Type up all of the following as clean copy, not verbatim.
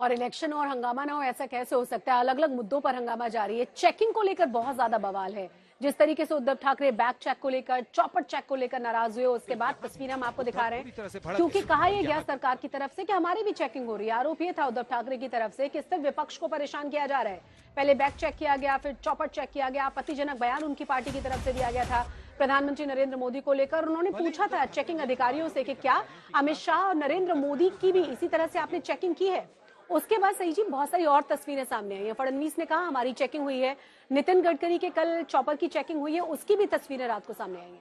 और इलेक्शन और हंगामा ना हो ऐसा कैसे हो सकता है। अलग अलग मुद्दों पर हंगामा जारी है। चेकिंग को लेकर बहुत ज्यादा बवाल है। जिस तरीके से उद्धव ठाकरे बैक चेक को लेकर, चौपट चेक को लेकर नाराज हुए, उसके बाद तस्वीर हम आपको दिखा रहे हैं, क्योंकि कहा यह गया सरकार की तरफ से कि हमारी भी चेकिंग हो रही है। आरोप यह था उद्धव ठाकरे की तरफ से कि सिर्फ विपक्ष को परेशान किया जा रहा है। पहले बैक चेक किया गया, फिर चौपट चेक किया गया। आपत्तिजनक बयान उनकी पार्टी की तरफ से दिया गया था प्रधानमंत्री नरेंद्र मोदी को लेकर। उन्होंने पूछा था चेकिंग अधिकारियों से कि क्या अमित शाह और नरेंद्र मोदी की भी इसी तरह से आपने चेकिंग की है। उसके बाद सही जी बहुत सारी और तस्वीरें सामने आई हैं। फडणवीस ने कहा हमारी चेकिंग हुई है। नितिन गडकरी के कल चॉपर की चेकिंग हुई है, उसकी भी तस्वीरें रात को सामने आई हैं।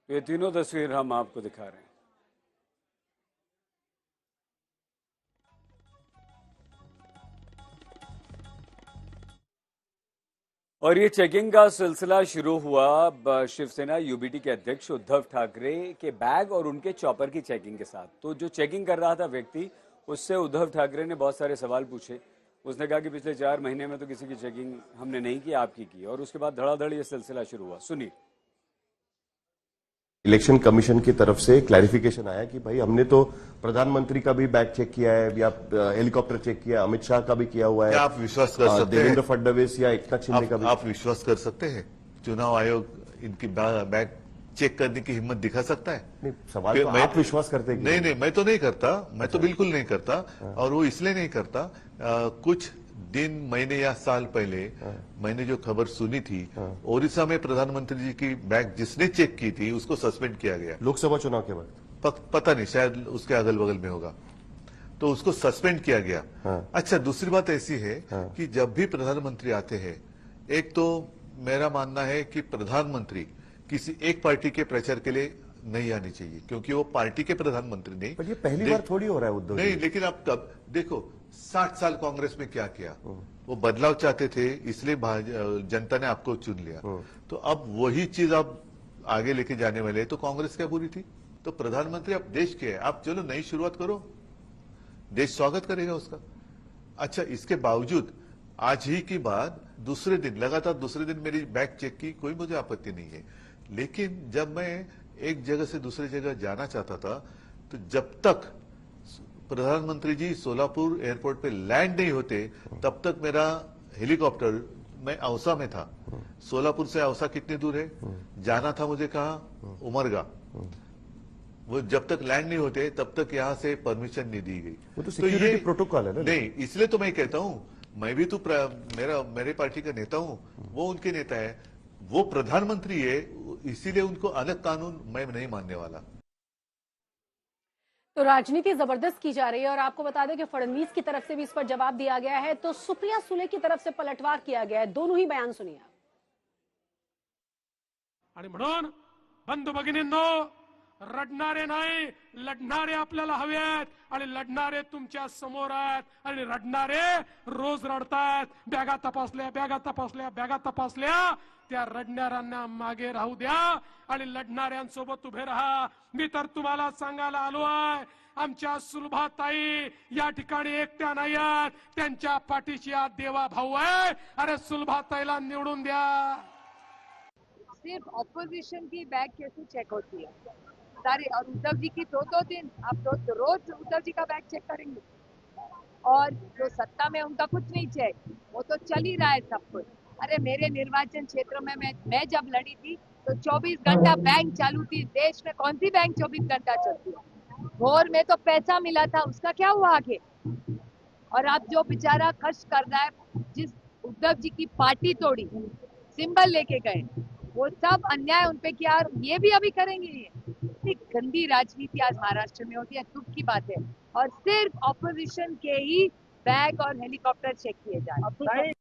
ये तीनों तस्वीर हम आपको दिखा रहे हैं। और ये चेकिंग का सिलसिला शुरू हुआ शिवसेना यूबीटी के अध्यक्ष उद्धव ठाकरे के बैग और उनके चॉपर की चेकिंग के साथ। तो जो चेकिंग कर रहा था व्यक्ति, उससे उद्धव ठाकरे ने बहुत सारे सवाल पूछे। उसने कहा कि पिछले 4 महीने में तो किसी की चेकिंग हमने नहीं की, आपकी की। और उसके बाद धड़ाधड़ ये सिलसिला शुरू हुआ। सुनिए। इलेक्शन कमीशन की तरफ से क्लैरिफिकेशन आया कि भाई हमने तो प्रधानमंत्री का भी बैग चेक किया है या हेलीकॉप्टर चेक किया, अमित शाह का भी किया हुआ है। आप विश्वास कर सकते हैं देवेंद्र फडणवीस या एकनाथ शिंदे का भी? आप विश्वास कर सकते हैं चुनाव आयोग इनकी बैग चेक करने की हिम्मत दिखा सकता है? नहीं, सवाल तो आप विश्वास करते हैं? नहीं, मैं तो नहीं करता, मैं तो बिल्कुल नहीं करता। और वो इसलिए नहीं करता, कुछ दिन, महीने या साल पहले मैंने जो खबर सुनी थी, ओडिशा में प्रधानमंत्री जी की बैग जिसने चेक की थी उसको सस्पेंड किया गया लोकसभा चुनाव के वक्त। पता नहीं, शायद उसके अगल बगल में होगा, तो उसको सस्पेंड किया गया। अच्छा, दूसरी बात ऐसी है कि जब भी प्रधानमंत्री आते हैं, एक तो मेरा मानना है कि प्रधानमंत्री किसी एक पार्टी के प्रचार के लिए नहीं आनी चाहिए, क्योंकि वो पार्टी के प्रधानमंत्री नहीं। पर ये पहली बार थोड़ी हो रहा है उद्धव नहीं, लेकिन अब कब देखो 60 साल कांग्रेस में क्या किया, वो बदलाव चाहते थे, इसलिए जनता ने आपको चुन लिया। तो अब वही चीज आप आगे लेके जाने वाले, तो कांग्रेस क्या बुरी थी? तो प्रधानमंत्री आप देश के हैं, आप चलो नई शुरुआत करो, देश स्वागत करेगा उसका। अच्छा, इसके बावजूद आज ही की बात दूसरे दिन, लगातार दूसरे दिन मेरी बैग चेक की, कोई मुझे आपत्ति नहीं है। लेकिन जब मैं एक जगह से दूसरी जगह जाना चाहता था, तो जब तक प्रधानमंत्री जी सोलापुर एयरपोर्ट पे लैंड नहीं होते, तब तक मेरा हेलीकॉप्टर, मैं औसा में था, सोलापुर से औसा कितनी दूर है, जाना था मुझे कहा, उमरगा। वो जब तक लैंड नहीं होते तब तक यहाँ से परमिशन नहीं दी गई। वो तो सिक्योरिटी प्रोटोकॉल है ना? नहीं, इसलिए तो मैं कहता हूँ, मैं भी तो मेरे पार्टी का नेता हूँ, वो उनके नेता है, वो प्रधानमंत्री है, इसीलिए उनको अलग कानून मैं नहीं मानने वाला। तो राजनीति जबरदस्त की जा रही है। और आपको बता दें कि फडणवीस की तरफ से भी इस पर जवाब दिया गया है, तो सुप्रिया सुले की तरफ से पलटवार किया गया है। दोनों ही बयान सुनिए। आणि म्हणून बंधू भगिनींनो, रडणारे नाही, लढणारे आपल्याला हवे आहेत, आणि लढणारे तुमच्या समोर आहेत, आणि रडणारे रोज रडतायत। बॅगा तपासल्या, बॅगा तपासल्या, बॅगा तपासल्या, त्या रडणाऱ्यांना मागे राहू द्या आणि लढणाऱ्यांसोबत उभे राहा। मी तर तुम्हाला सांगायला आलो आहे, आमच्या सुलभाताई या ठिकाणी एकट्या नाही आहेत, त्यांच्या पाठीशी आज देवा भाऊ आहे। अरे सुलभाताईला निवडून द्या। सिर्फ ऑपोजिशन की बैग कैसे चेक होती है सारे, और उद्धव जी की 2-2 दिन, आप तो रोज उद्धव जी का बैग चेक करेंगे। और जो सत्ता में उनका कुछ नहीं चेक, वो तो चल ही रहा है सब कुछ। अरे मेरे निर्वाचन क्षेत्र में मैं जब लड़ी थी तो 24 घंटा बैंक चालू थी। देश में कौन सी बैंक 24 घंटा चलती है? भोर में तो पैसा मिला था, उसका क्या हुआ आगे? और आप जो बेचारा खर्च कर रहा है, जिस उद्धव जी की पार्टी तोड़ी, सिंबल लेके गए, वो सब अन्याय उनपे किया, और ये भी अभी करेंगे। ये इतनी गंदी राजनीति आज महाराष्ट्र में होती है, दुख की बात है। और सिर्फ ऑपोजिशन के ही बैग और हेलीकॉप्टर चेक किए जा रहे हैं।